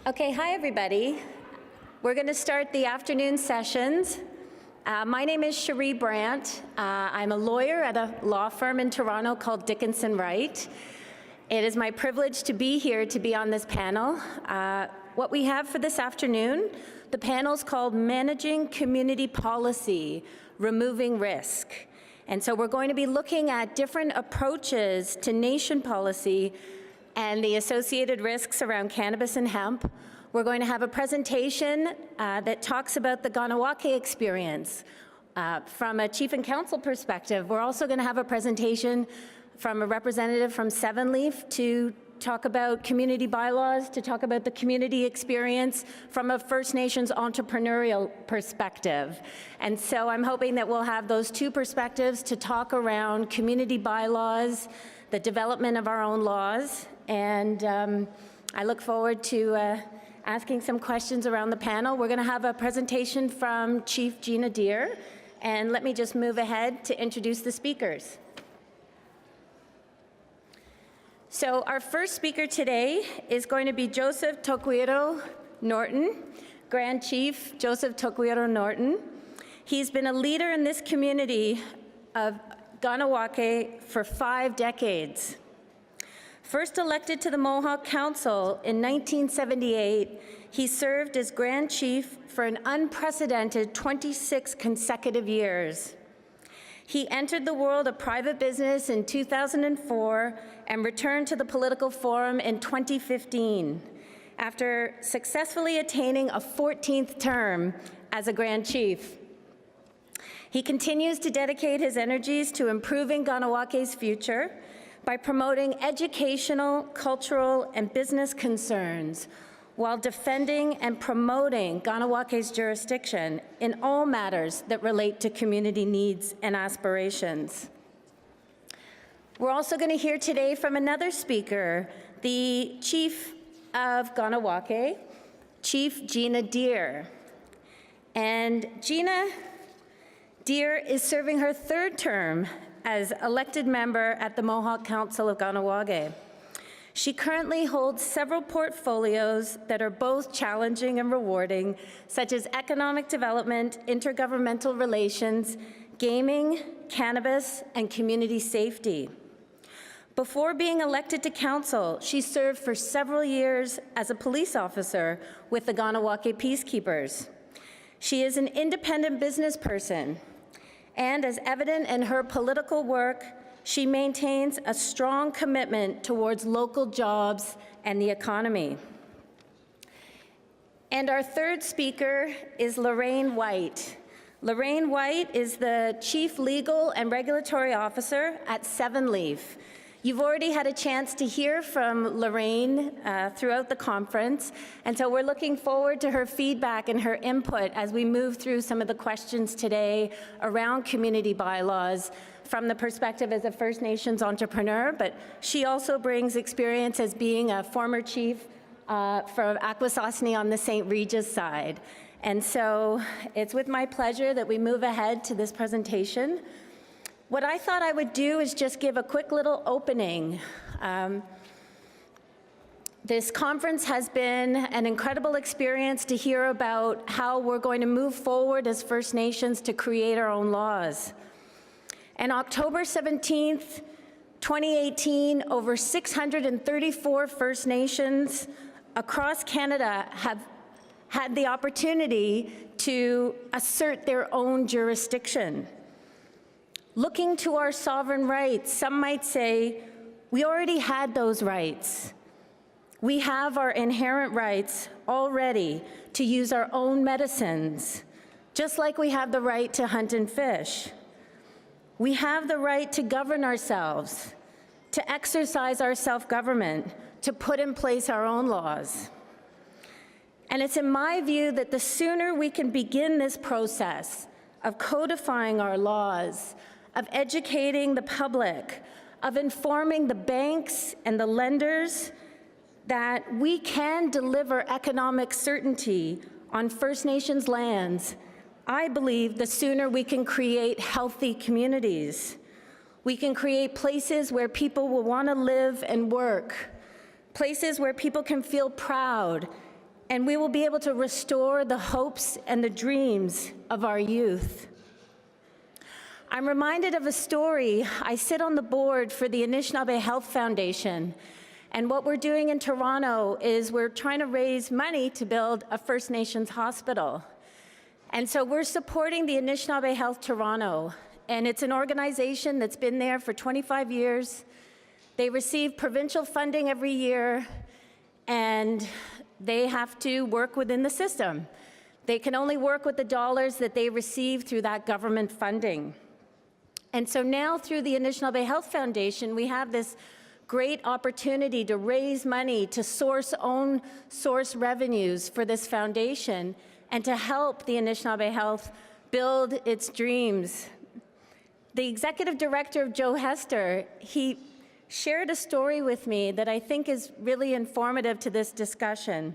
Okay, hi everybody. We're going to start the afternoon sessions. My name is Cherie Brant. I'm a lawyer at a law firm in Toronto called Dickinson, Wright. It is my privilege to be here to be on this panel. What we have for this afternoon, the panel is called Managing Community Policy, Removing Risk. And so we're going to be looking at different approaches to nation policy and the associated risks around cannabis and hemp. We're going to have a presentation that talks about the Kahnawake experience from a chief and council perspective. We're also going to have a presentation from a representative from Seven Leaf to talk about community bylaws, to talk about the community experience from a First Nations entrepreneurial perspective. And so I'm hoping that we'll have those two perspectives to talk around community bylaws, the development of our own laws, and I look forward to asking some questions around the panel. We're going to have a presentation from Chief Gina Deer, and let me just move ahead to introduce the speakers. So our first speaker today is going to be Joseph Toquiro Norton, Grand Chief Joseph Toquiro Norton. He's been a leader in this community of Kahnawake for 5 decades. First elected to the Mohawk Council in 1978, he served as Grand Chief for an unprecedented 26 consecutive years. He entered the world of private business in 2004 and returned to the political forum in 2015 after successfully attaining a 14th term as a Grand Chief. He continues to dedicate his energies to improving Kahnawake's future by promoting educational, cultural, and business concerns while defending and promoting Kahnawake's jurisdiction in all matters that relate to community needs and aspirations. We're also going to hear today from another speaker, the Chief of Kahnawake, Chief Gina Deer. And Gina Deer is serving her 3rd term as elected member at the Mohawk Council of Kahnawake. She currently holds several portfolios that are both challenging and rewarding, such as economic development, intergovernmental relations, gaming, cannabis, and community safety. Before being elected to council, she served for several years as a police officer with the Kahnawake Peacekeepers. She is an independent business person, and as evident in her political work, she maintains a strong commitment towards local jobs and the economy. And our 3rd speaker is Lorraine White. Lorraine White is the Chief Legal and Regulatory Officer at Seven Leaf. You've already had a chance to hear from Lorraine throughout the conference, and so we're looking forward to her feedback and her input as we move through some of the questions today around community bylaws from the perspective as a First Nations entrepreneur, but she also brings experience as being a former chief from Akwesasne on the St. Regis side. And so it's with my pleasure that we move ahead to this presentation. What I thought I would do is just give a quick little opening. This conference has been an incredible experience to hear about how we're going to move forward as First Nations to create our own laws. On October 17th, 2018, over 634 First Nations across Canada have had the opportunity to assert their own jurisdiction. Looking to our sovereign rights, some might say, we already had those rights. We have our inherent rights already to use our own medicines, just like we have the right to hunt and fish. We have the right to govern ourselves, to exercise our self-government, to put in place our own laws. And it's in my view that the sooner we can begin this process of codifying our laws, of educating the public, of informing the banks and the lenders that we can deliver economic certainty on First Nations lands, I believe the sooner we can create healthy communities. We can create places where people will want to live and work, places where people can feel proud and we will be able to restore the hopes and the dreams of our youth. I'm reminded of a story. I sit on the board for the Anishinaabe Health Foundation, and what we're doing in Toronto is we're trying to raise money to build a First Nations hospital. And so we're supporting the Anishinaabe Health Toronto, and it's an organization that's been there for 25 years. They receive provincial funding every year, and they have to work within the system. They can only work with the dollars that they receive through that government funding. And so now through the Anishinaabe Health Foundation, we have this great opportunity to raise money to source revenues for this foundation and to help the Anishinaabe Health build its dreams. The executive director of Joe Hester, he shared a story with me that I think is really informative to this discussion.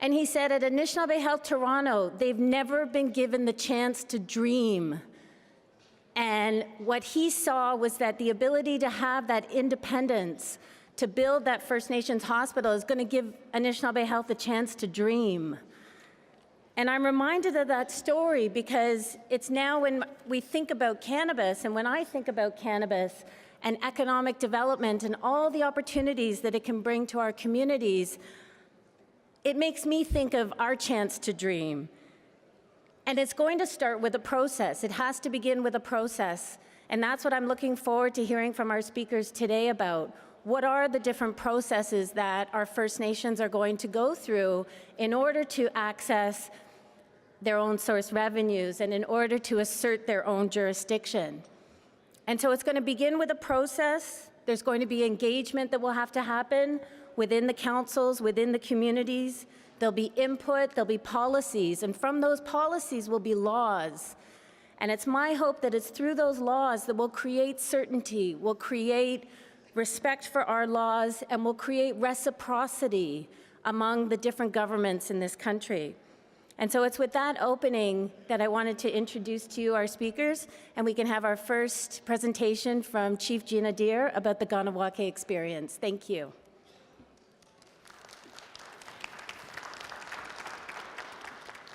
And he said at Anishinaabe Health Toronto, they've never been given the chance to dream. And what he saw was that the ability to have that independence to build that First Nations hospital is going to give Anishinaabe Health a chance to dream. And I'm reminded of that story because it's now when we think about cannabis, and when I think about cannabis and economic development and all the opportunities that it can bring to our communities, it makes me think of our chance to dream. And it's going to start with a process. It has to begin with a process. And that's what I'm looking forward to hearing from our speakers today about. What are the different processes that our First Nations are going to go through in order to access their own source revenues and in order to assert their own jurisdiction? And so it's going to begin with a process. There's going to be engagement that will have to happen within the councils, within the communities. There'll be input, there'll be policies, and from those policies will be laws. And it's my hope that it's through those laws that we'll create certainty, we'll create respect for our laws, and we'll create reciprocity among the different governments in this country. And so it's with that opening that I wanted to introduce to you our speakers, and we can have our first presentation from Chief Gina Deer about the Kahnawake experience. Thank you.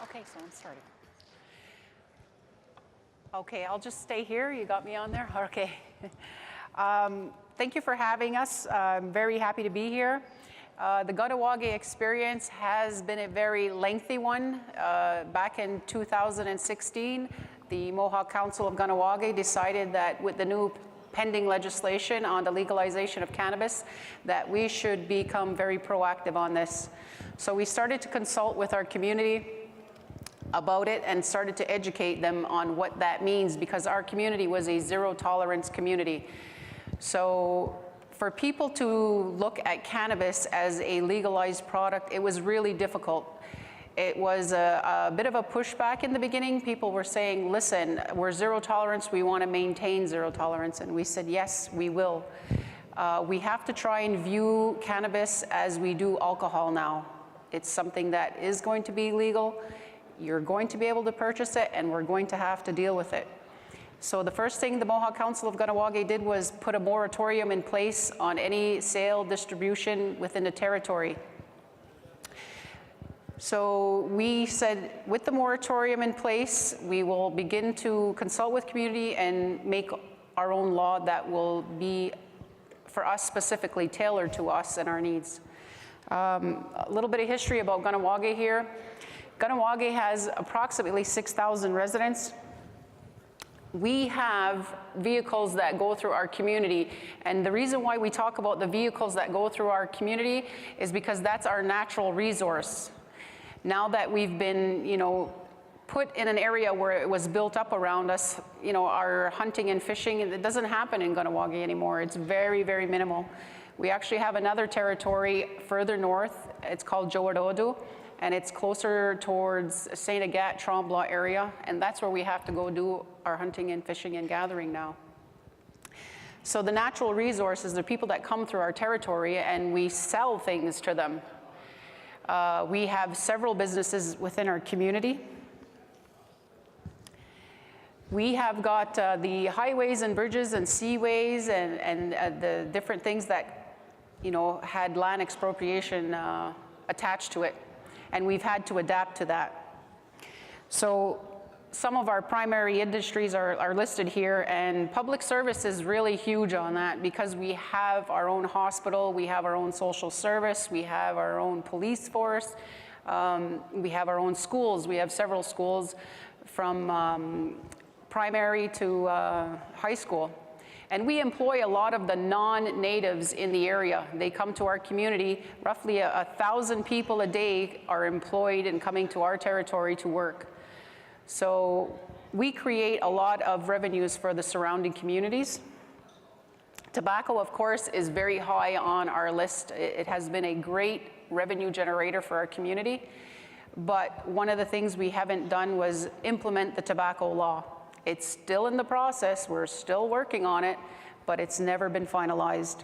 Okay, so I'm starting. Okay, I'll just stay here. You got me on there? Okay. Thank you for having us. I'm very happy to be here. The Kahnawake experience has been a very lengthy one. Back in 2016, the Mohawk Council of Kahnawake decided that with the new pending legislation on the legalization of cannabis, that we should become very proactive on this. So we started to consult with our community about it and started to educate them on what that means, because our community was a zero tolerance community. So for people to look at cannabis as a legalized product, it was really difficult. It was a bit of a pushback in the beginning. People were saying, listen, we're zero tolerance, we want to maintain zero tolerance. And we said, yes, we will. We have to try and view cannabis as we do alcohol now. It's something that is going to be legal. You're going to be able to purchase it, and we're going to have to deal with it. So the first thing the Mohawk Council of Kahnawake did was put a moratorium in place on any sale, distribution within the territory. So we said, with the moratorium in place, we will begin to consult with community and make our own law that will be, for us specifically, tailored to us and our needs. A little bit of history about Kahnawake here. Kahnawake has approximately 6,000 residents. We have vehicles that go through our community, and the reason why we talk about the vehicles that go through our community is because that's our natural resource. Now that we've been, put in an area where it was built up around us, our hunting and fishing, it doesn't happen in Kahnawake anymore. It's very, very minimal. We actually have another territory further north. It's called Jowadodu, and it's closer towards St. Agathe, Tremblant area, and that's where we have to go do our hunting and fishing and gathering now. So the natural resources, the people that come through our territory, and we sell things to them. We have several businesses within our community. We have got the highways and bridges and seaways and the different things that, had land expropriation attached to it, and we've had to adapt to that. So some of our primary industries are listed here, and public service is really huge on that because we have our own hospital, we have our own social service, we have our own police force, we have our own schools. We have several schools from primary to high school. And we employ a lot of the non-natives in the area. They come to our community. Roughly 1,000 people a day are employed and coming to our territory to work. So we create a lot of revenues for the surrounding communities. Tobacco, of course, is very high on our list. It has been a great revenue generator for our community. But one of the things we haven't done was implement the tobacco law. It's still in the process, we're still working on it, but it's never been finalized.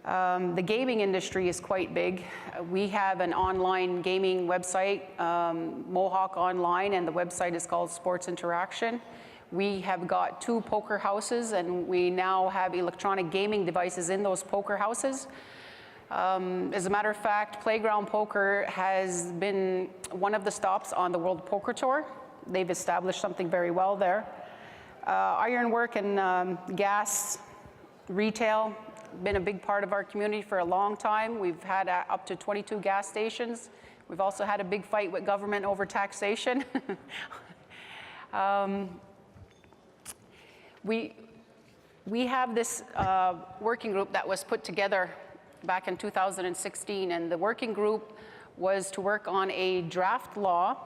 The gaming industry is quite big. We have an online gaming website, Mohawk Online, and the website is called Sports Interaction. We have got 2 poker houses, and we now have electronic gaming devices in those poker houses. As a matter of fact, Playground Poker has been one of the stops on the World Poker Tour. They've established something very well there. Ironwork and gas retail, been a big part of our community for a long time. We've had up to 22 gas stations. We've also had a big fight with government over taxation. We have this working group that was put together back in 2016, and the working group was to work on a draft law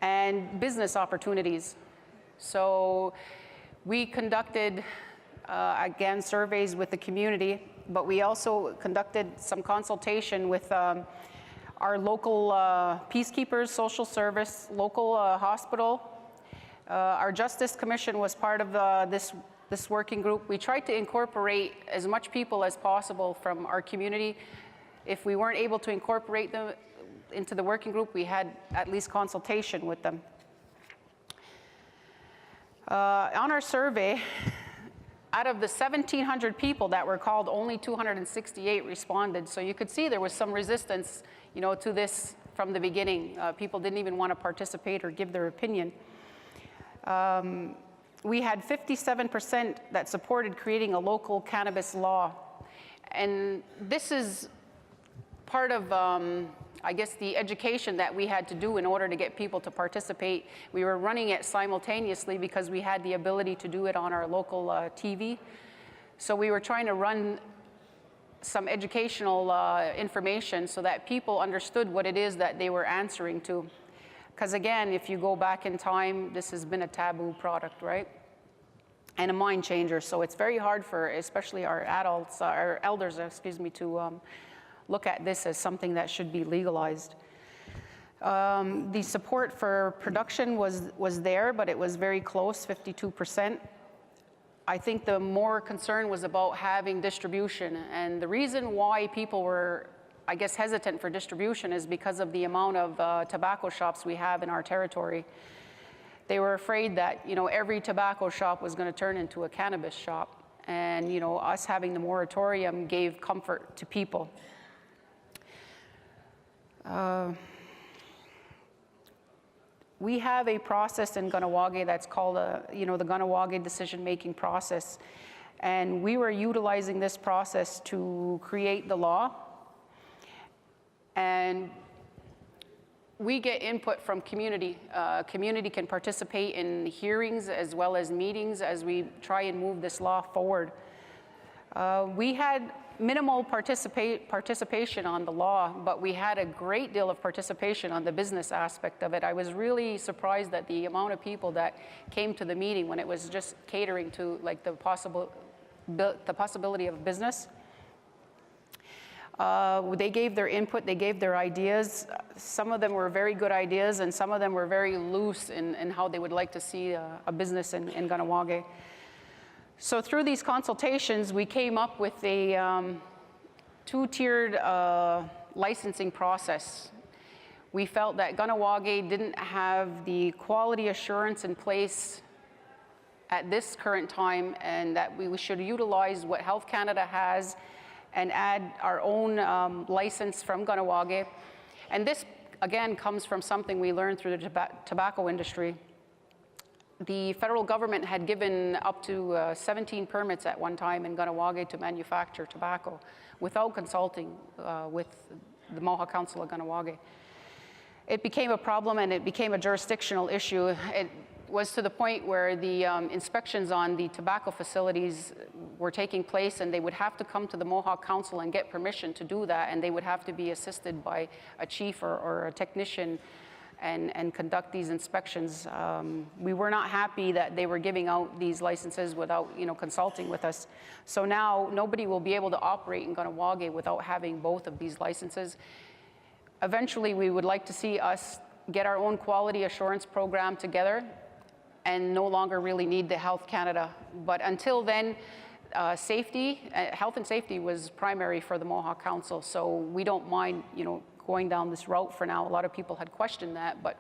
and business opportunities. So we conducted, again, surveys with the community, but we also conducted some consultation with our local peacekeepers, social service, local hospital. Our Justice Commission was part of this working group. We tried to incorporate as much people as possible from our community. If we weren't able to incorporate them into the working group, we had at least consultation with them. On our survey, out of the 1,700 people that were called, only 268 responded. So you could see there was some resistance, to this from the beginning. People didn't even want to participate or give their opinion. We had 57% that supported creating a local cannabis law. And this is part of, I guess, the education that we had to do in order to get people to participate. We were running it simultaneously because we had the ability to do it on our local TV. So we were trying to run some educational information so that people understood what it is that they were answering to. Because again, if you go back in time, this has been a taboo product, right? And a mind changer. So it's very hard for, especially our adults, our elders, to look at this as something that should be legalized. The support for production was there, but it was very close, 52%. I think the more concern was about having distribution. And the reason why people were, I guess, hesitant for distribution is because of the amount of tobacco shops we have in our territory. They were afraid that, every tobacco shop was going to turn into a cannabis shop. And, us having the moratorium gave comfort to people. We have a process in Kahnawake that's called, the Kahnawake decision-making process. And we were utilizing this process to create the law. And we get input from community. Community can participate in hearings as well as meetings as we try and move this law forward. We had minimal participation on the law, but we had a great deal of participation on the business aspect of it. I was really surprised at the amount of people that came to the meeting when it was just catering to the possibility of business. They gave their input, they gave their ideas. Some of them were very good ideas, and some of them were very loose in how they would like to see a business in Kahnawake. So through these consultations, we came up with a two-tiered licensing process. We felt that Kahnawake didn't have the quality assurance in place at this current time, and that we should utilize what Health Canada has and add our own license from Kahnawake. And this, again, comes from something we learned through the tobacco industry. The federal government had given up to 17 permits at one time in Kahnawake to manufacture tobacco without consulting with the Mohawk Council of Kahnawake. It became a problem and it became a jurisdictional issue. It was to the point where the inspections on the tobacco facilities were taking place, and they would have to come to the Mohawk Council and get permission to do that, and they would have to be assisted by a chief or a technician and conduct these inspections. We were not happy that they were giving out these licenses without, consulting with us. So now nobody will be able to operate in Kahnawake without having both of these licenses. Eventually, we would like to see us get our own quality assurance program together and no longer really need the Health Canada. But until then, health and safety was primary for the Mohawk Council. So we don't mind, going down this route for now. A lot of people had questioned that, but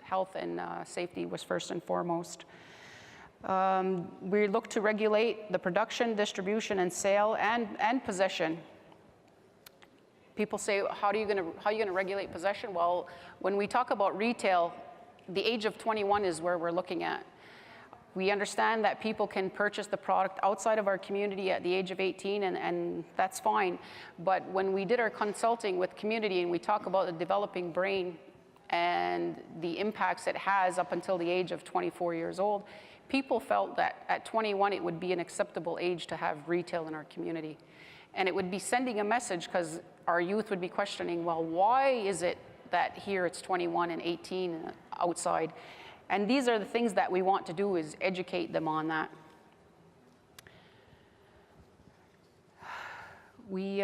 health and safety was first and foremost. We look to regulate the production, distribution, and sale, and possession. People say, how are you going to regulate possession? Well, when we talk about retail, the age of 21 is where we're looking at. We understand that people can purchase the product outside of our community at the age of 18, and that's fine. But when we did our consulting with community and we talk about the developing brain and the impacts it has up until the age of 24 years old, people felt that at 21 it would be an acceptable age to have retail in our community. And it would be sending a message, because our youth would be questioning, well, why is it that here it's 21 and 18 outside? And these are the things that we want to do, is educate them on that. We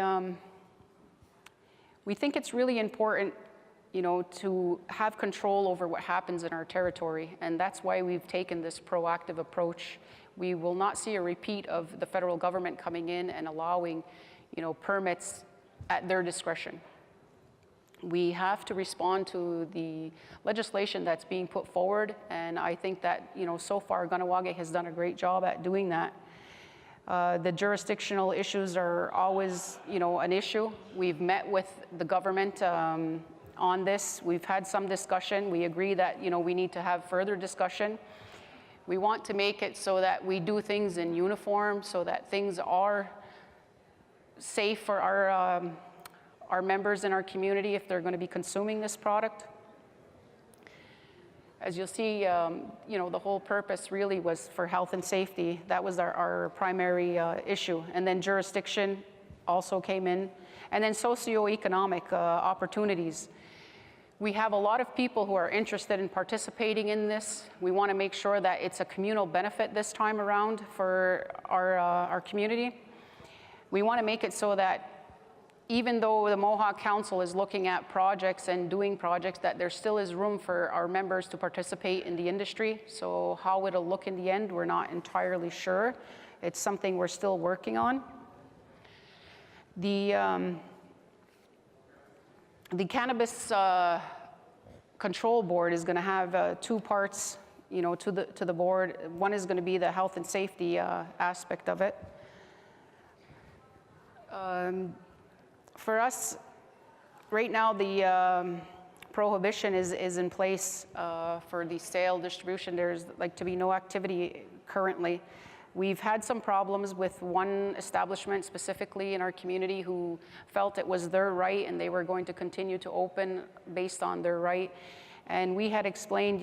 think it's really important, to have control over what happens in our territory, and that's why we've taken this proactive approach. We will not see a repeat of the federal government coming in and allowing, permits at their discretion. We have to respond to the legislation that's being put forward, and I think that, so far Kahnawake has done a great job at doing that. The jurisdictional issues are always, an issue. We've met with the government on this. We've had some discussion. We agree that, we need to have further discussion. We want to make it so that we do things in uniform, so that things are safe for our members in our community if they're going to be consuming this product. As you'll see, the whole purpose really was for health and safety. That was our primary issue. And then jurisdiction also came in. And then socioeconomic opportunities. We have a lot of people who are interested in participating in this. We want to make sure that it's a communal benefit this time around for our community. We want to make it so that even though the Mohawk Council is looking at projects and doing projects, that there still is room for our members to participate in the industry. So how it'll look in the end, we're not entirely sure. It's something we're still working on. The Cannabis Control Board is going to have two parts, to the board. One is going to be the health and safety aspect of it. For us, right now, the prohibition is in place for the sale, distribution. There's to be no activity currently. We've had some problems with one establishment specifically in our community who felt it was their right and they were going to continue to open based on their right. And we had explained,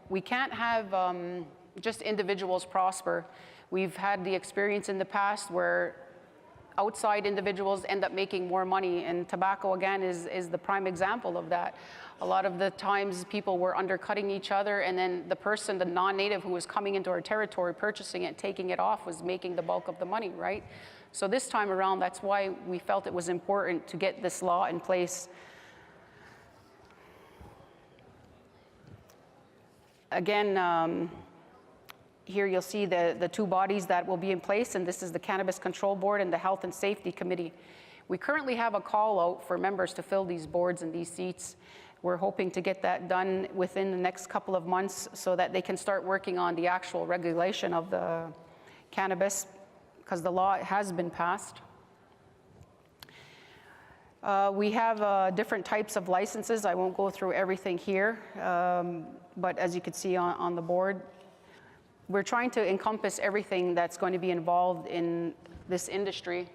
we can't have just individuals prosper. We've had the experience in the past where outside individuals end up making more money, and tobacco, again, is the prime example of that. A lot of the times people were undercutting each other, and then the person, the non-native who was coming into our territory, purchasing it, taking it off, was making the bulk of the money, right? So this time around, that's why we felt it was important to get this law in place. Again, here you'll see the two bodies that will be in place, and this is the Cannabis Control Board and the Health and Safety Committee. We currently have a call out for members to fill these boards and these seats. We're hoping to get that done within the next couple of months so that they can start working on the actual regulation of the cannabis, because the law has been passed. We have different types of licenses. I won't go through everything here, but as you can see on the board, we're trying to encompass everything that's going to be involved in this industry,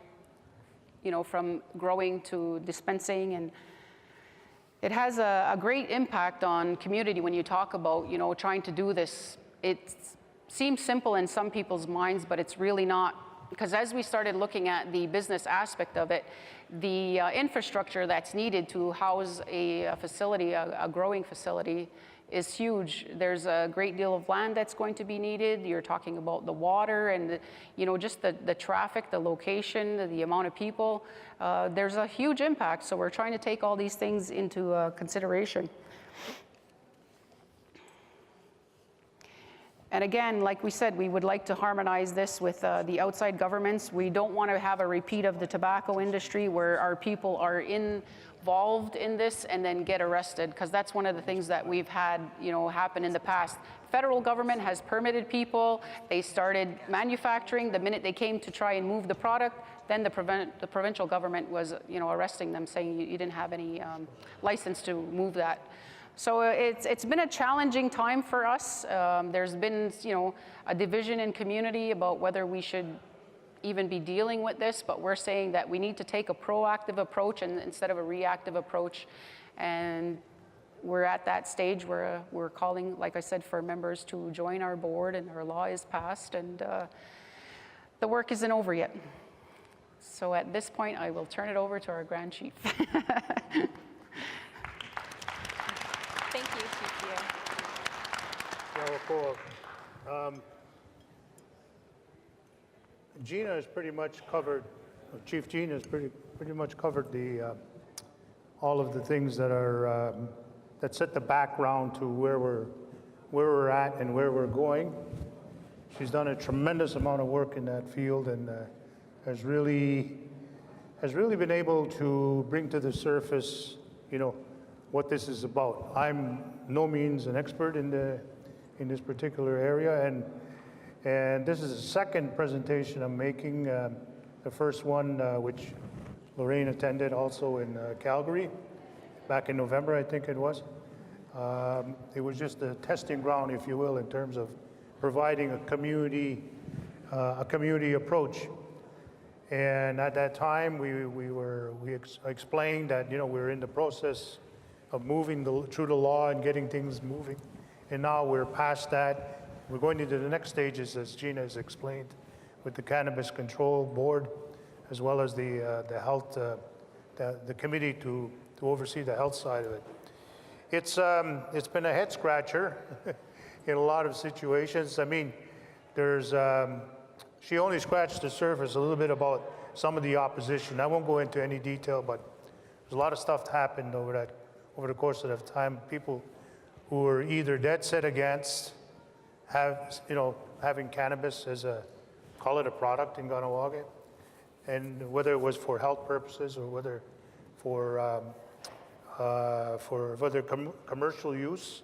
you know, from growing to dispensing, and it has a great impact on community when you talk about, you know, trying to do this. It seems simple in some people's minds, but it's really not, because as we started looking at the business aspect of it, the infrastructure that's needed to house a facility, a growing facility, is huge. There's a great deal of land that's going to be needed. You're talking about the water and, you know, just the traffic, the location, the amount of people. There's a huge impact, so we're trying to take all these things into consideration. And again, like we said, we would like to harmonize this with the outside governments. We don't want to have a repeat of the tobacco industry where our people are involved in this and then get arrested, because that's one of the things that we've had, you know, happen in the past. Federal government has permitted people. They started manufacturing. The minute they came to try and move the product, then the provincial government was, you know, arresting them, saying you didn't have any license to move that. So it's been a challenging time for us. There's been, you know, a division in community about whether we should even be dealing with this, but we're saying that we need to take a proactive approach instead of a reactive approach. And we're at that stage where we're calling, like I said, for members to join our board, and our law is passed, and the work isn't over yet. So at this point, I will turn it over to our Grand Chief. Thank you, Chief Pierre. Gina has pretty much covered, Chief Gina has pretty much covered the all of the things that are that set the background to where we're at and where we're going. She's done a tremendous amount of work in that field, and has really been able to bring to the surface, you know, what this is about. I'm no means an expert in this particular area, and this is the second presentation I'm making. The first one, which Lorraine attended also in Calgary, back in November, I think it was. It was just a testing ground, if you will, in terms of providing a community approach. And at that time, we explained that, you know, we're in the process of moving through the law and getting things moving. And now we're past that. We're going into the next stages, as Gina has explained, with the Cannabis Control Board, as well as the health, the committee to oversee the health side of it. It's been a head scratcher in a lot of situations. I mean, she only scratched the surface a little bit about some of the opposition. I won't go into any detail, but there's a lot of stuff happened over the course of that time. People who were either dead set against having cannabis as call it a product in Kahnawake, and whether it was for health purposes or whether for commercial use.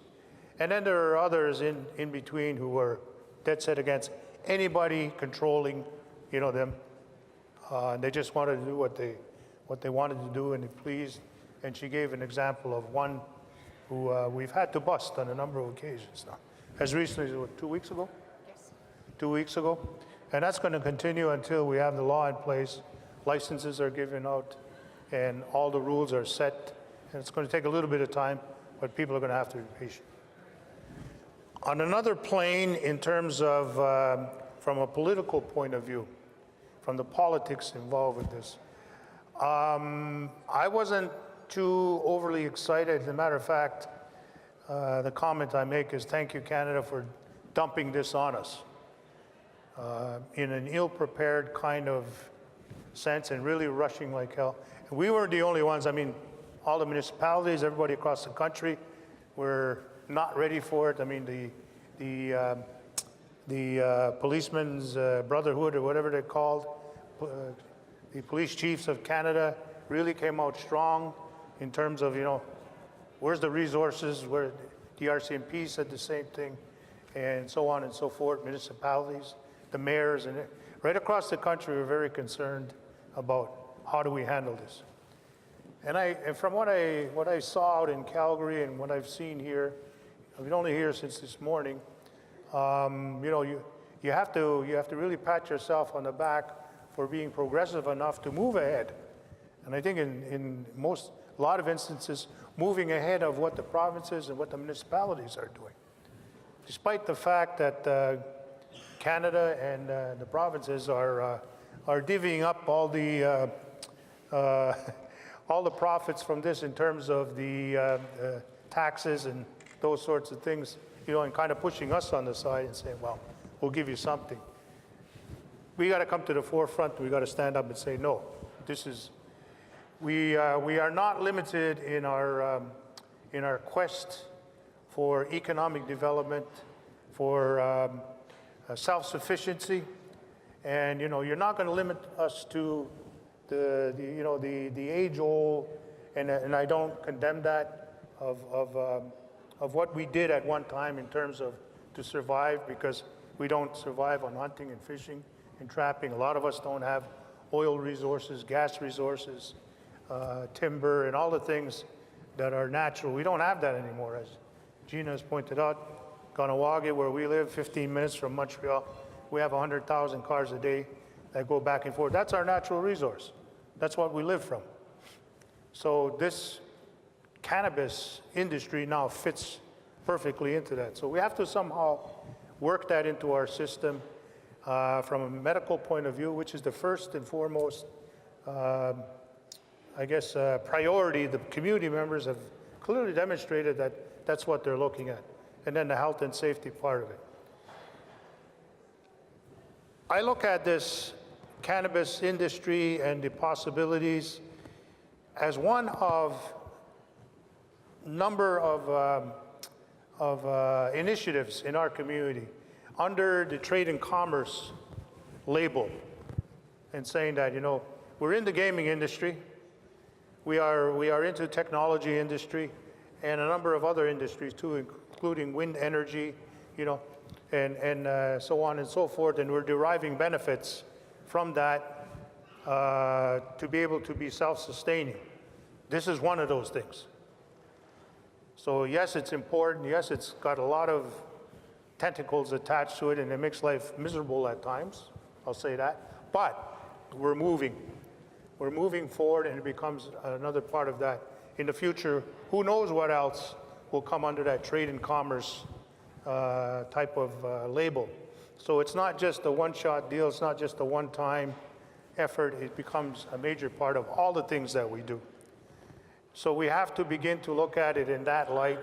And then there are others in between who were dead set against anybody controlling, you know, them. They just wanted to do what they wanted to do, and it pleased. And she gave an example of one who we've had to bust on a number of occasions now. As recently as, what, 2 weeks ago? Yes. 2 weeks ago. And that's going to continue until we have the law in place, licenses are given out, and all the rules are set. And it's going to take a little bit of time, but people are going to have to be patient. On another plane, in terms of, from a political point of view, from the politics involved with this, I wasn't too overly excited. As a matter of fact, the comment I make is thank you, Canada, for dumping this on us in an ill-prepared kind of sense and really rushing like hell. And we weren't the only ones. I mean, all the municipalities, everybody across the country were not ready for it. I mean, the Policemen's Brotherhood, or whatever they're called, the Police Chiefs of Canada really came out strong in terms of, you know, where's the resources, where the RCMP said the same thing, and so on and so forth, municipalities, the mayors, and right across the country were very concerned about how do we handle this. And from what I saw out in Calgary and what I've seen here, I've been only here since this morning. You have to really pat yourself on the back for being progressive enough to move ahead. And I think in a lot of instances, moving ahead of what the provinces and what the municipalities are doing. Despite the fact that Canada and the provinces are divvying up all the profits from this in terms of the taxes and those sorts of things, and kind of pushing us on the side and saying, well, we'll give you something. We got to come to the forefront. We got to stand up and say, no, we are not limited in our quest for economic development, for self-sufficiency, and you're not going to limit us to the age-old, and I don't condemn that of what we did at one time in terms of to survive, because we don't survive on hunting and fishing and trapping. A lot of us don't have oil resources, gas resources, timber, and all the things that are natural. We don't have that anymore, as Gina has pointed out. Kahnawake, where we live, 15 minutes from Montreal, we have 100,000 cars a day that go back and forth. That's our natural resource. That's what we live from. So this cannabis industry now fits perfectly into that. So we have to somehow work that into our system from a medical point of view, which is the first and foremost, priority. The community members have clearly demonstrated that that's what they're looking at. And then the health and safety part of it. I look at this cannabis industry and the possibilities as one of number of initiatives in our community under the trade and commerce label, and saying that, we're in the gaming industry, we are into technology industry, and a number of other industries too, including wind energy, and so on and so forth, and we're deriving benefits from that to be able to be self-sustaining. This is one of those things. So yes, it's important. Yes, it's got a lot of tentacles attached to it, and it makes life miserable at times. I'll say that. But we're moving. We're moving forward, and it becomes another part of that. In the future, who knows what else will come under that trade and commerce type of label. So it's not just a one-shot deal. It's not just a one-time effort. It becomes a major part of all the things that we do. So we have to begin to look at it in that light,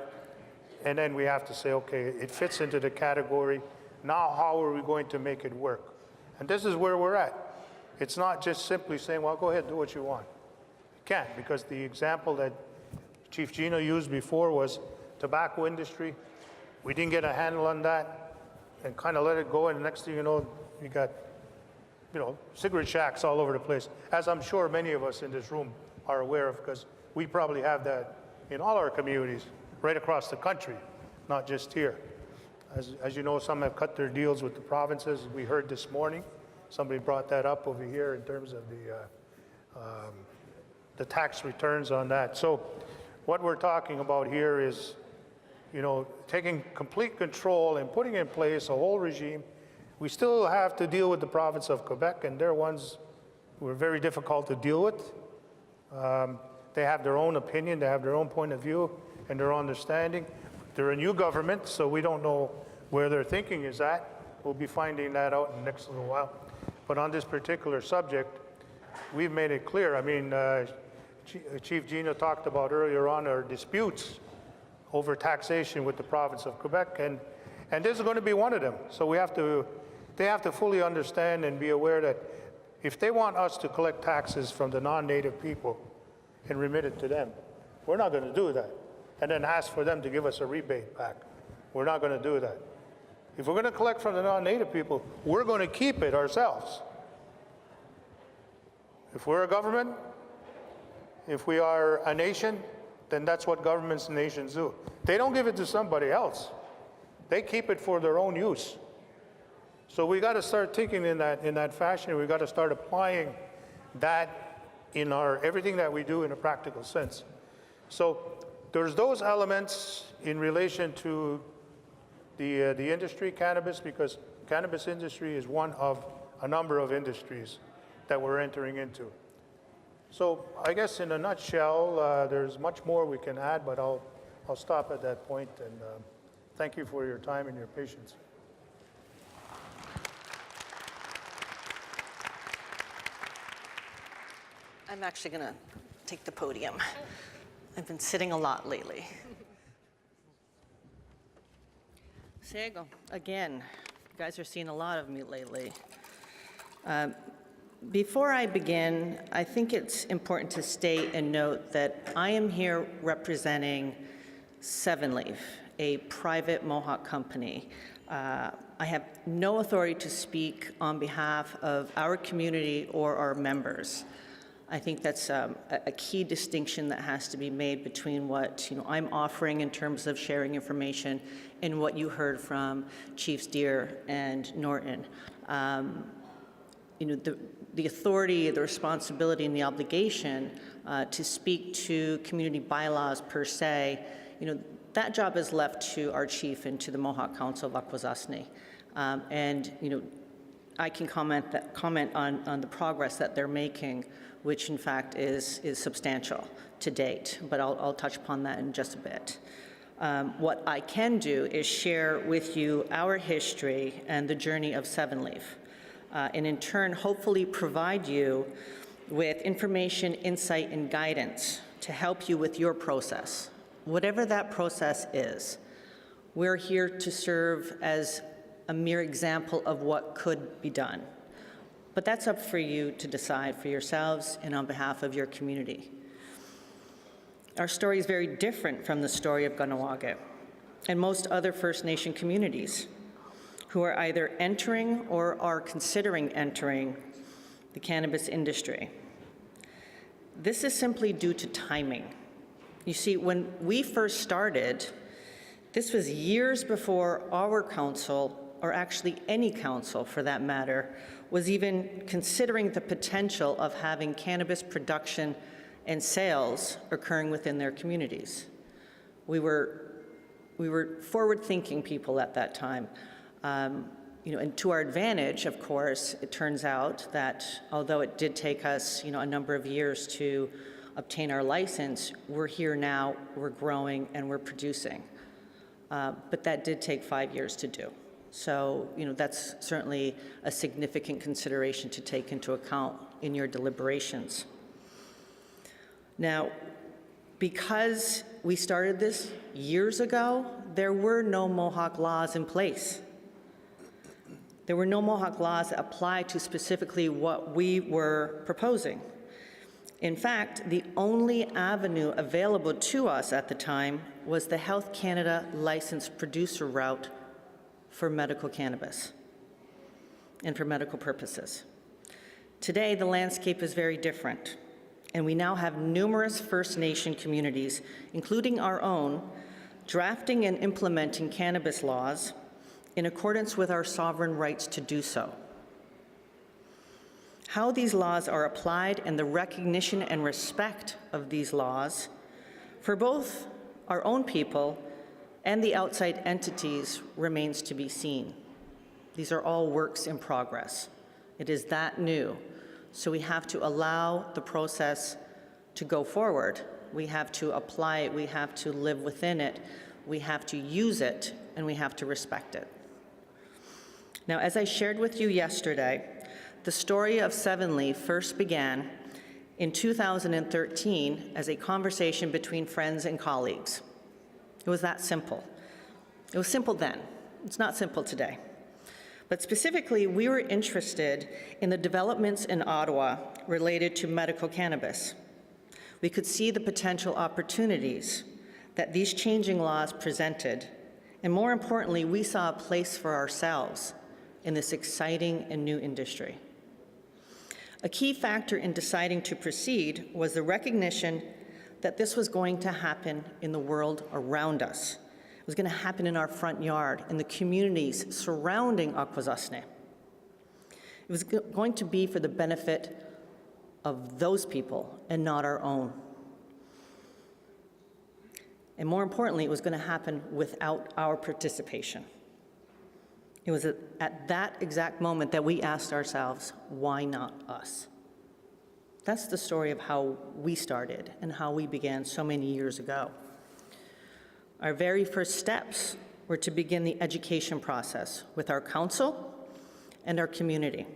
and then we have to say, okay, it fits into the category. Now, how are we going to make it work? And this is where we're at. It's not just simply saying, well, go ahead, do what you want. You can't, because the example that Chief Gino used before was tobacco industry. We didn't get a handle on that and kind of let it go, and the next thing you know, you got, cigarette shacks all over the place, as I'm sure many of us in this room are aware of, because we probably have that in all our communities right across the country, not just here. As you know, some have cut their deals with the provinces. We heard this morning, somebody brought that up over here in terms of the tax returns on that. So what we're talking about here is, taking complete control and putting in place a whole regime. We still have to deal with the province of Quebec, and they're ones who are very difficult to deal with. They have their own opinion, they have their own point of view, and their understanding. They're a new government, so we don't know where their thinking is at. We'll be finding that out in the next little while. But on this particular subject, we've made it clear. I mean, Chief Gino talked about earlier on our disputes over taxation with the province of Quebec, and this is going to be one of them. So they have to fully understand and be aware that if they want us to collect taxes from the non-native people and remit it to them, we're not going to do that. And then ask for them to give us a rebate back. We're not going to do that. If we're going to collect from the non-native people, we're going to keep it ourselves. If we're a government, if we are a nation, then that's what governments and nations do. They don't give it to somebody else. They keep it for their own use. So we got to start thinking in that fashion. We got to start applying that in everything that we do in a practical sense. So there's those elements in relation to the industry, cannabis, because cannabis industry is one of a number of industries that we're entering into. So I guess in a nutshell, there's much more we can add, but I'll stop at that point, and thank you for your time and your patience. I'm actually going to take the podium. I've been sitting a lot lately. Sego, again, you guys are seeing a lot of me lately. Before I begin, I think it's important to state and note that I am here representing Seven Leaf, a private Mohawk company. I have no authority to speak on behalf of our community or our members. I think that's a key distinction that has to be made between what I'm offering in terms of sharing information and what you heard from Chiefs Deere and Norton. The authority, the responsibility, and the obligation to speak to community bylaws per se, that job is left to our chief and to the Mohawk Council of Akwesasne. I can comment on the progress that they're making, which in fact is substantial to date, but I'll touch upon that in just a bit. What I can do is share with you our history and the journey of Seven Leaf, and in turn, hopefully provide you with information, insight, and guidance to help you with your process. Whatever that process is, we're here to serve as a mere example of what could be done. But that's up for you to decide for yourselves and on behalf of your community. Our story is very different from the story of Kahnawake and most other First Nation communities who are either entering or are considering entering the cannabis industry. This is simply due to timing. You see, when we first started, this was years before our council, or actually any council for that matter, was even considering the potential of having cannabis production and sales occurring within their communities. We were forward-thinking people at that time. And to our advantage, of course, it turns out that although it did take us, a number of years to obtain our license, we're here now, we're growing, and we're producing. But that did take 5 years to do. So, that's certainly a significant consideration to take into account in your deliberations. Now, because we started this years ago, there were no Mohawk laws in place. There were no Mohawk laws that applied to specifically what we were proposing. In fact, the only avenue available to us at the time was the Health Canada licensed producer route for medical cannabis and for medical purposes. Today, the landscape is very different, and we now have numerous First Nation communities, including our own, drafting and implementing cannabis laws in accordance with our sovereign rights to do so. How these laws are applied and the recognition and respect of these laws for both our own people and the outside entities remains to be seen. These are all works in progress. It is that new. So we have to allow the process to go forward. We have to apply it, we have to live within it, we have to use it, and we have to respect it. Now, as I shared with you yesterday, the story of Seven Leaf first began in 2013 as a conversation between friends and colleagues. It was that simple. It was simple then. It's not simple today. But specifically, we were interested in the developments in Ottawa related to medical cannabis. We could see the potential opportunities that these changing laws presented, and more importantly, we saw a place for ourselves in this exciting and new industry. A key factor in deciding to proceed was the recognition that this was going to happen in the world around us. It was going to happen in our front yard, in the communities surrounding Akwesasne. It was going to be for the benefit of those people and not our own. And more importantly, it was going to happen without our participation. It was at that exact moment that we asked ourselves, why not us? That's the story of how we started and how we began so many years ago. Our very first steps were to begin the education process with our council and our community.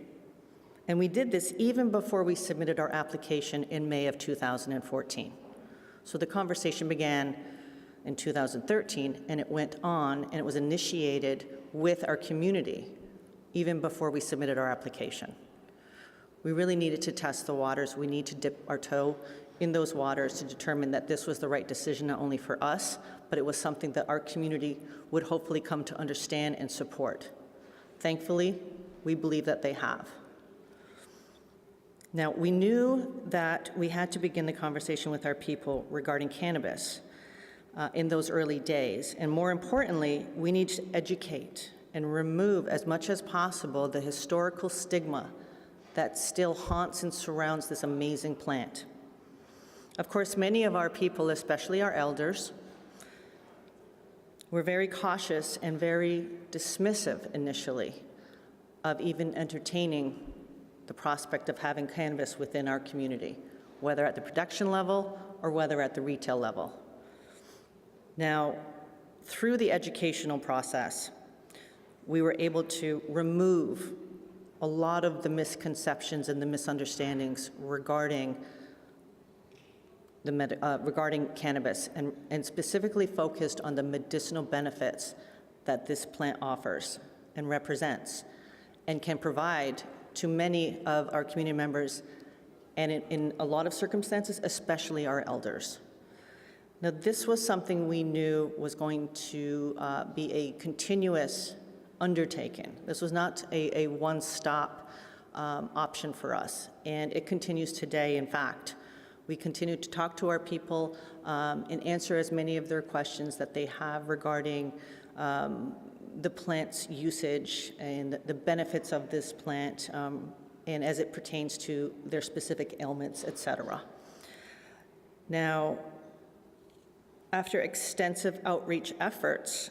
And we did this even before we submitted our application in May of 2014. So the conversation began in 2013, and it went on, and it was initiated with our community even before we submitted our application. We really needed to test the waters. We need to dip our toe in those waters to determine that this was the right decision, not only for us, but it was something that our community would hopefully come to understand and support. Thankfully, we believe that they have. Now, we knew that we had to begin the conversation with our people regarding cannabis in those early days. And more importantly, we need to educate and remove as much as possible the historical stigma that still haunts and surrounds this amazing plant. Of course, many of our people, especially our elders, were very cautious and very dismissive initially of even entertaining the prospect of having cannabis within our community, whether at the production level or whether at the retail level. Now, through the educational process, we were able to remove a lot of the misconceptions and the misunderstandings regarding regarding cannabis, and specifically focused on the medicinal benefits that this plant offers and represents and can provide to many of our community members, and in a lot of circumstances, especially our elders. Now, this was something we knew was going to be a continuous undertaking. This was not a one-stop option for us, and it continues today, in fact. We continue to talk to our people and answer as many of their questions that they have regarding the plant's usage and the benefits of this plant, and as it pertains to their specific ailments, et cetera. Now, after extensive outreach efforts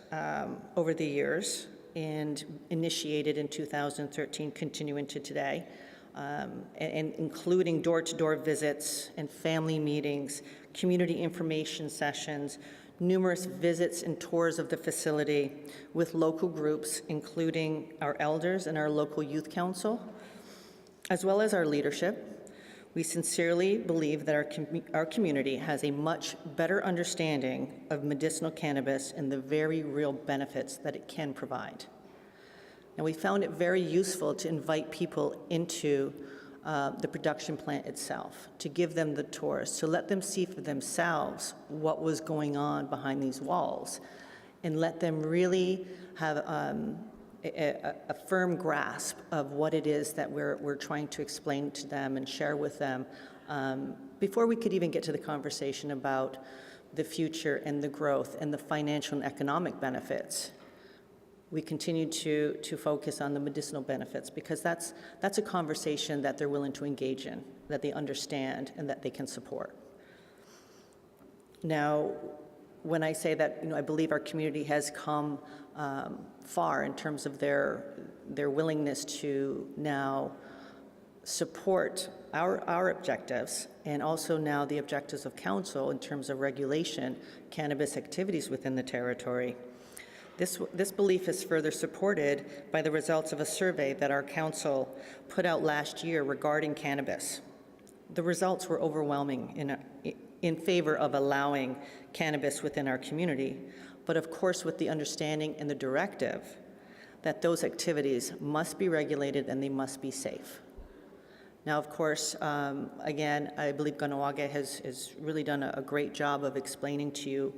over the years, and initiated in 2013, continuing to today, and including door-to-door visits and family meetings, community information sessions, numerous visits and tours of the facility with local groups, including our elders and our local youth council, as well as our leadership. We sincerely believe that our community has a much better understanding of medicinal cannabis and the very real benefits that it can provide. And we found it very useful to invite people into the production plant itself, to give them the tours, to let them see for themselves what was going on behind these walls, and let them really have a firm grasp of what it is that we're trying to explain to them and share with them before we could even get to the conversation about the future and the growth and the financial and economic benefits. We continue to focus on the medicinal benefits because that's a conversation that they're willing to engage in, that they understand, and that they can support. Now, when I say that, I believe our community has come far in terms of their willingness to now support our objectives, and also now the objectives of council in terms of regulation cannabis activities within the territory. This belief is further supported by the results of a survey that our council put out last year regarding cannabis. The results were overwhelming in favor of allowing cannabis within our community, but of course with the understanding and the directive that those activities must be regulated and they must be safe. Now, of course, again, I believe Wikwernikong has really done a great job of explaining to you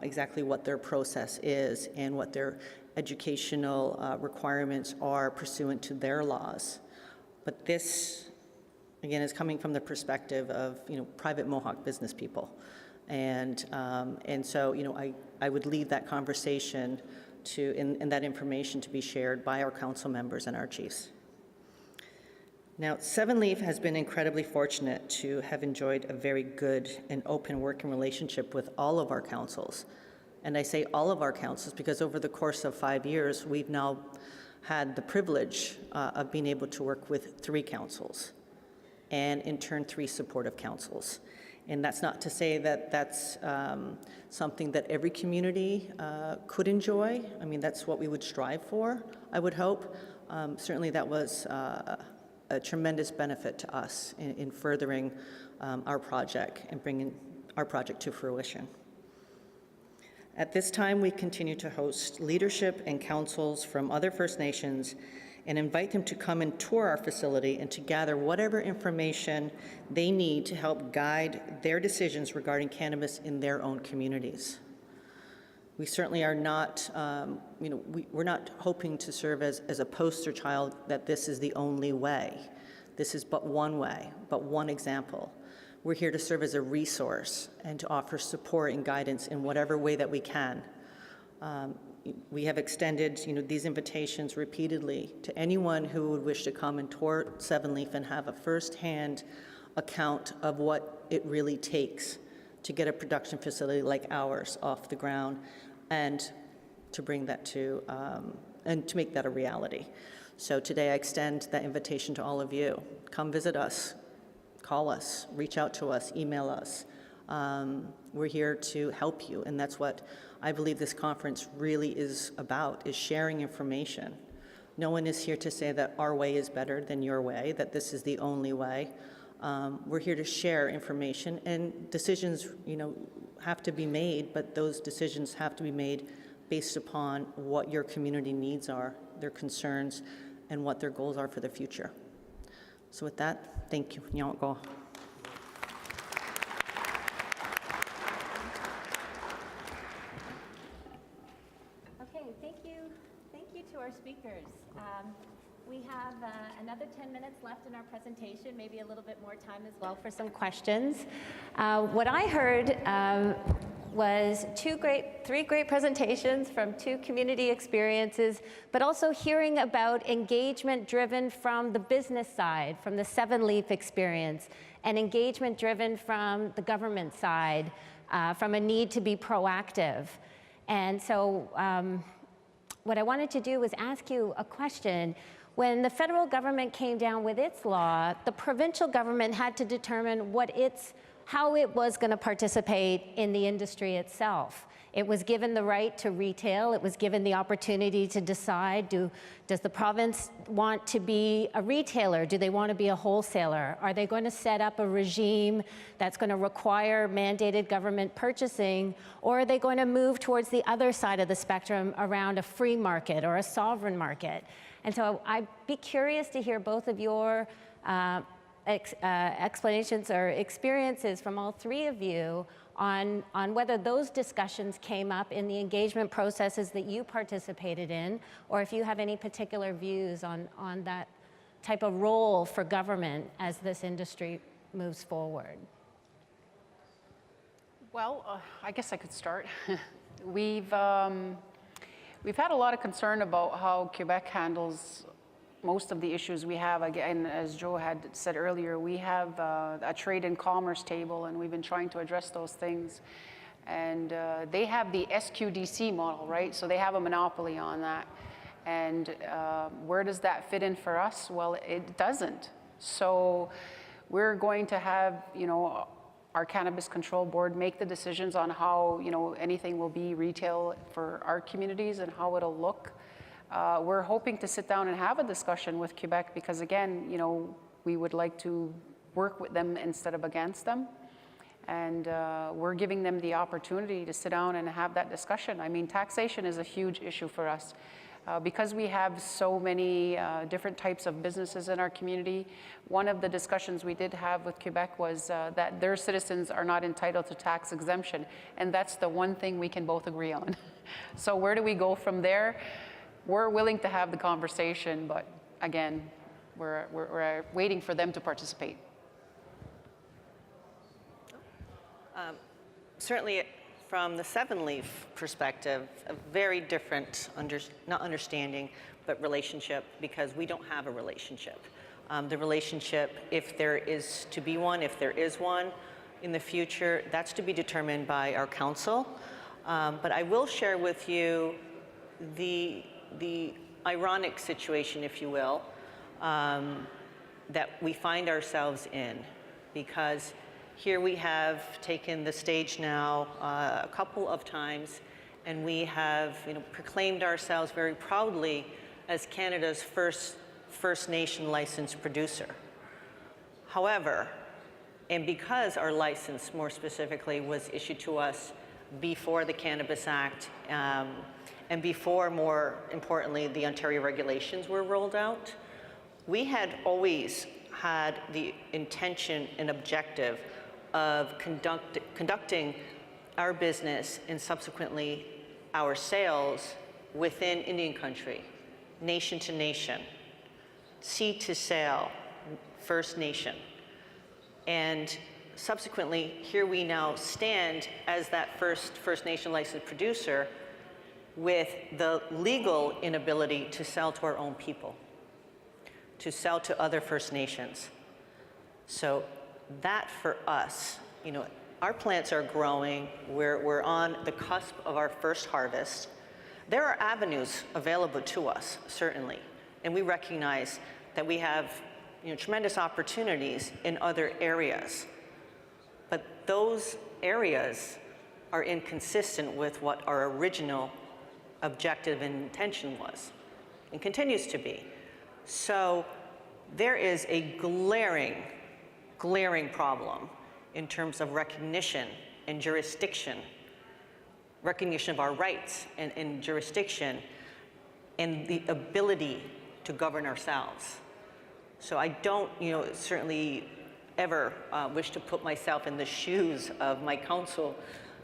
exactly what their process is and what their educational requirements are pursuant to their laws. But this, again, is coming from the perspective of private Mohawk business people, and so I would leave that conversation and that information to be shared by our council members and our chiefs. Now, Seven Leaf has been incredibly fortunate to have enjoyed a very good and open working relationship with all of our councils. And I say all of our councils because over the course of 5 years, we've now had the privilege of being able to work with 3 councils and in turn 3 supportive councils. And that's not to say that that's something that every community could enjoy. I mean, that's what we would strive for, I would hope. Certainly that was a tremendous benefit to us in furthering our project and bringing our project to fruition. At this time, we continue to host leadership and councils from other First Nations and invite them to come and tour our facility and to gather whatever information they need to help guide their decisions regarding cannabis in their own communities. We certainly are not, we're not hoping to serve as a poster child that this is the only way. This is but one way, but one example. We're here to serve as a resource and to offer support and guidance in whatever way that we can. We have extended these invitations repeatedly to anyone who would wish to come and tour Seven Leaf and have a firsthand account of what it really takes to get a production facility like ours off the ground and to bring that to, and to make that a reality. So today I extend that invitation to all of you. Come visit us, call us, reach out to us, email us. We're here to help you, and that's what I believe this conference really is about, is sharing information. No one is here to say that our way is better than your way, that this is the only way. We're here to share information, and decisions, have to be made, but those decisions have to be made based upon what your community needs are, their concerns, and what their goals are for the future. So with that, thank you. Nyawko. Okay, thank you. Thank you to our speakers. We have another 10 minutes left in our presentation, maybe a little bit more time as well for some questions. What I heard was three great presentations from 2 community experiences, but also hearing about engagement driven from the business side, from the Seven Leaf experience, and engagement driven from the government side, from a need to be proactive. And so what I wanted to do was ask you a question. When the federal government came down with its law, the provincial government had to determine how it was going to participate in the industry itself. It was given the right to retail. It was given the opportunity to decide, does the province want to be a retailer? Do they want to be a wholesaler? Are they going to set up a regime that's going to require mandated government purchasing? Or are they going to move towards the other side of the spectrum around a free market or a sovereign market? And so I'd be curious to hear both of your explanations or experiences from all 3 of you on whether those discussions came up in the engagement processes that you participated in, or if you have any particular views on that type of role for government as this industry moves forward. Well, I guess I could start. We've had a lot of concern about how Quebec handles most of the issues we have. Again, as Joe had said earlier, we have a trade and commerce table, and we've been trying to address those things. And they have the SQDC model, right? So they have a monopoly on that. And where does that fit in for us? Well, it doesn't. So we're going to have, our Cannabis Control Board make the decisions on how, anything will be retail for our communities and how it'll look. We're hoping to sit down and have a discussion with Quebec because, again, we would like to work with them instead of against them. And we're giving them the opportunity to sit down and have that discussion. I mean, taxation is a huge issue for us. Because we have so many different types of businesses in our community, one of the discussions we did have with Quebec was that their citizens are not entitled to tax exemption, and that's the one thing we can both agree on. So where do we go from there? We're willing to have the conversation, but again, we're waiting for them to participate. Certainly, from the Seven Leaf perspective, a very different, not understanding, but relationship, because we don't have a relationship. The relationship, if there is to be one, if there is one in the future, that's to be determined by our council. But I will share with you the ironic situation, if you will, that we find ourselves in, because here we have taken the stage now a couple of times, and we have proclaimed ourselves very proudly as Canada's first First Nation licensed producer. However, and because our license more specifically was issued to us before the Cannabis Act and before, more importantly, the Ontario regulations were rolled out, we had always had the intention and objective of conducting our business and subsequently our sales within Indian country, nation to nation, seed to sale, First Nation. And subsequently, here we now stand as that First Nation licensed producer with the legal inability to sell to our own people, to sell to other First Nations. So that for us, our plants are growing, we're on the cusp of our first harvest. There are avenues available to us, certainly, and we recognize that we have tremendous opportunities in other areas. But those areas are inconsistent with what our original objective and intention was, and continues to be. So there is a glaring problem in terms of recognition and jurisdiction, recognition of our rights and jurisdiction, and the ability to govern ourselves. So I don't, certainly ever wish to put myself in the shoes of my council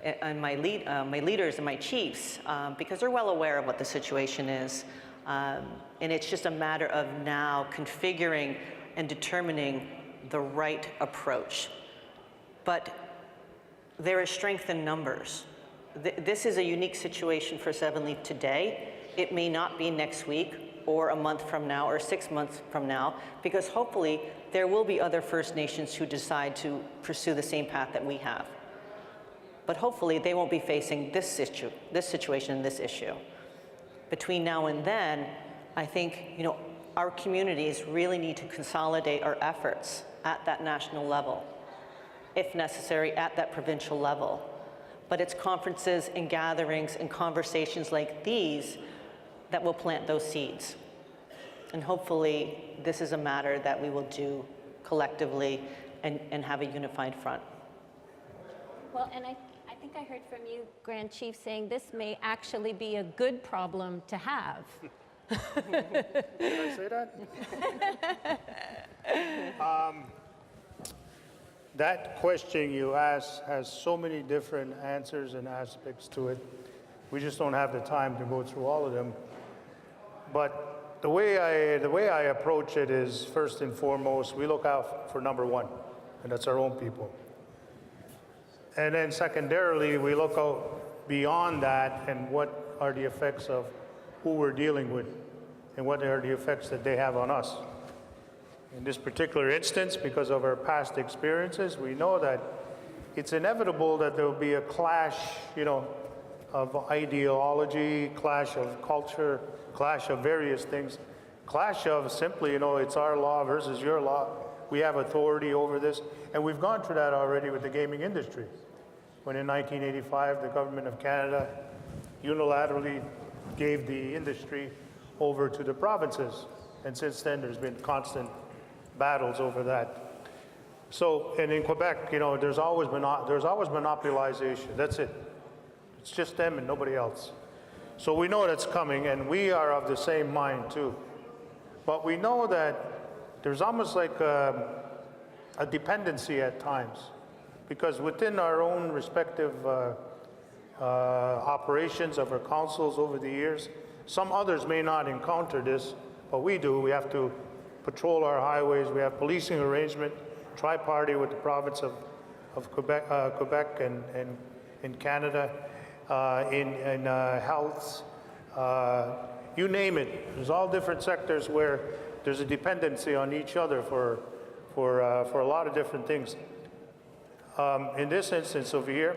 and my leaders and my chiefs, because they're well aware of what the situation is. And it's just a matter of now configuring and determining the right approach. But there is strength in numbers. This is a unique situation for Seven Leaf today. It may not be next week, or a month from now, or 6 months from now, because hopefully there will be other First Nations who decide to pursue the same path that we have. But hopefully they won't be facing this situation and this issue. Between now and then, I think our communities really need to consolidate our efforts at that national level, if necessary at that provincial level. But it's conferences and gatherings and conversations like these that will plant those seeds. And hopefully this is a matter that we will do collectively and have a unified front. Well, and I think I heard from you, Grand Chief, saying this may actually be a good problem to have. Did I say that? That question you asked has so many different answers and aspects to it. We just don't have the time to go through all of them. But the way I approach it is, first and foremost, we look out for number one, and that's our own people. And then secondarily, we look out beyond that and what are the effects of who we're dealing with and what are the effects that they have on us. In this particular instance, because of our past experiences, we know that it's inevitable that there will be a clash, of ideology, clash of culture, clash of various things, clash of simply, it's our law versus your law. We have authority over this, and we've gone through that already with the gaming industry. When in 1985, the government of Canada unilaterally gave the industry over to the provinces, and since then there's been constant battles over that. So, and in Quebec, there's always monopolization. That's it. It's just them and nobody else. So we know that's coming, and we are of the same mind too. But we know that there's almost like a dependency at times, because within our own respective operations of our councils over the years, some others may not encounter this, but we do. We have to patrol our highways. We have policing arrangement, tri-party with the province of Quebec and Canada, in health, you name it. There's all different sectors where there's a dependency on each other for a lot of different things. In this instance over here,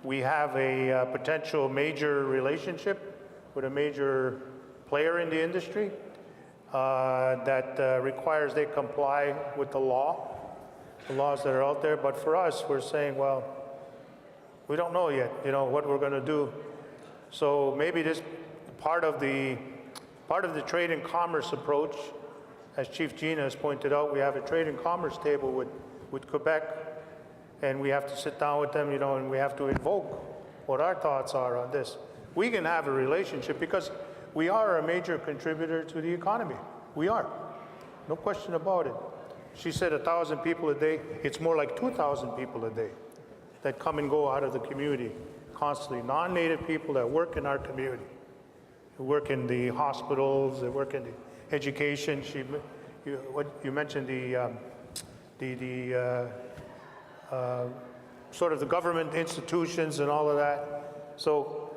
we have a potential major relationship with a major player in the industry that requires they comply with the laws that are out there. But for us, we're saying, well, we don't know yet, what we're going to do. So maybe this part of the trade and commerce approach, as Chief Gina has pointed out, we have a trade and commerce table with Quebec, and we have to sit down with them, and we have to invoke what our thoughts are on this. We can have a relationship because we are a major contributor to the economy. We are, no question about it. She said 1,000 people a day. It's more like 2,000 people a day that come and go out of the community constantly. Non-Native people that work in our community, who work in the hospitals, they work in the education. You mentioned the sort of the government institutions and all of that. So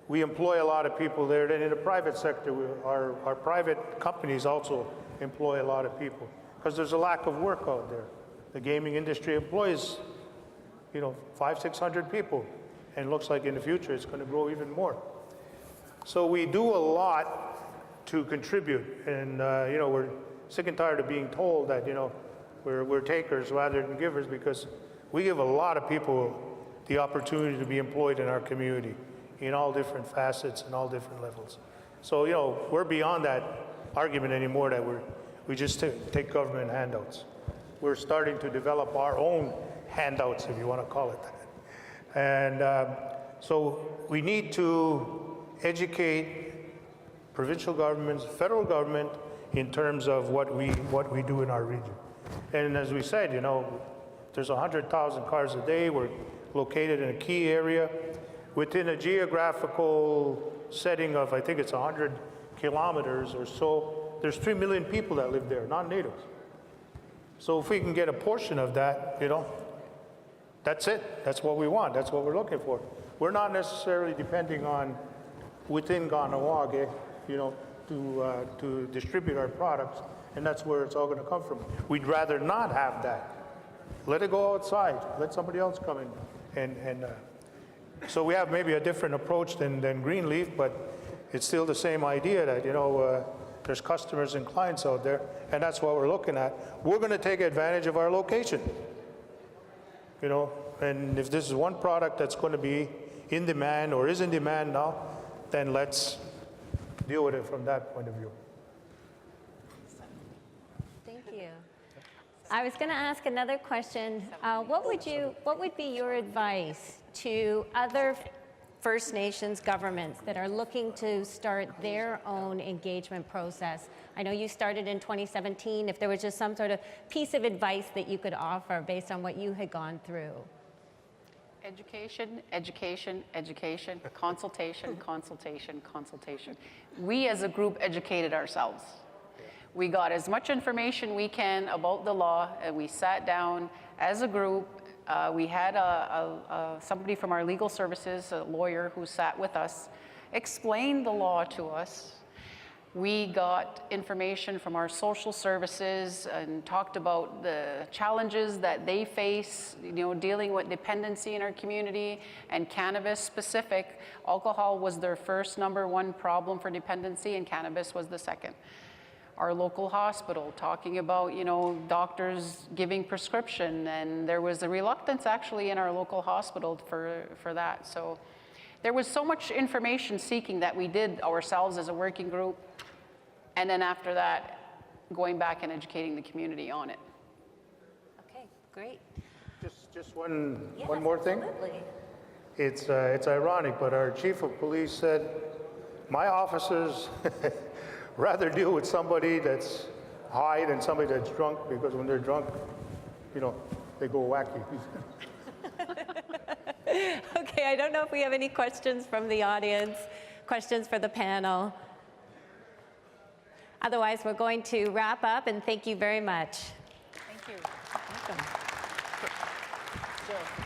we employ a lot of people there. Then in the private sector, our private companies also employ a lot of people because there's a lack of work out there. The gaming industry employs, 500-600 people, and it looks like in the future it's going to grow even more. So we do a lot to contribute, and we're sick and tired of being told that we're takers rather than givers, because we give a lot of people the opportunity to be employed in our community in all different facets and all different levels. So we're beyond that argument anymore that we just take government handouts. We're starting to develop our own handouts, if you want to call it that. And so we need to educate provincial governments, federal government, in terms of what we do in our region. And as we said, there's 100,000 cars a day. We're located in a key area within a geographical setting of, I think it's 100 kilometers or so. There's 3 million people that live there, non-natives. So if we can get a portion of that, that's it. That's what we want. That's what we're looking for. We're not necessarily depending on within Kahnawake, to distribute our products, and that's where it's all going to come from. We'd rather not have that. Let it go outside. Let somebody else come in. And so we have maybe a different approach than Greenleaf, but it's still the same idea that, there's customers and clients out there, and that's what we're looking at. We're going to take advantage of our location. And if this is one product that's going to be in demand or is in demand now, then let's deal with it from that point of view. Thank you. I was going to ask another question. What would be your advice to other First Nations governments that are looking to start their own engagement process? I know you started in 2017. If there was just some sort of piece of advice that you could offer based on what you had gone through. Education, education, education, consultation, consultation, consultation. We as a group educated ourselves. We got as much information we can about the law, and we sat down as a group. We had somebody from our legal services, a lawyer who sat with us, explained the law to us. We got information from our social services and talked about the challenges that they face, dealing with dependency in our community and cannabis specific. Alcohol was their first #1 problem for dependency, and cannabis was the second. Our local hospital talking about, doctors giving prescription, and there was a reluctance actually in our local hospital for that. So there was so much information seeking that we did ourselves as a working group. And then after that, going back and educating the community on it. Okay, great. Just one Yes, more thing. Absolutely. It's ironic, but our chief of police said, my officers rather deal with somebody that's high than somebody that's drunk, because when they're drunk, they go wacky. Okay, I don't know if we have any questions from the audience, questions for the panel. Otherwise, we're going to wrap up, and thank you very much. Thank you. Welcome. Jill.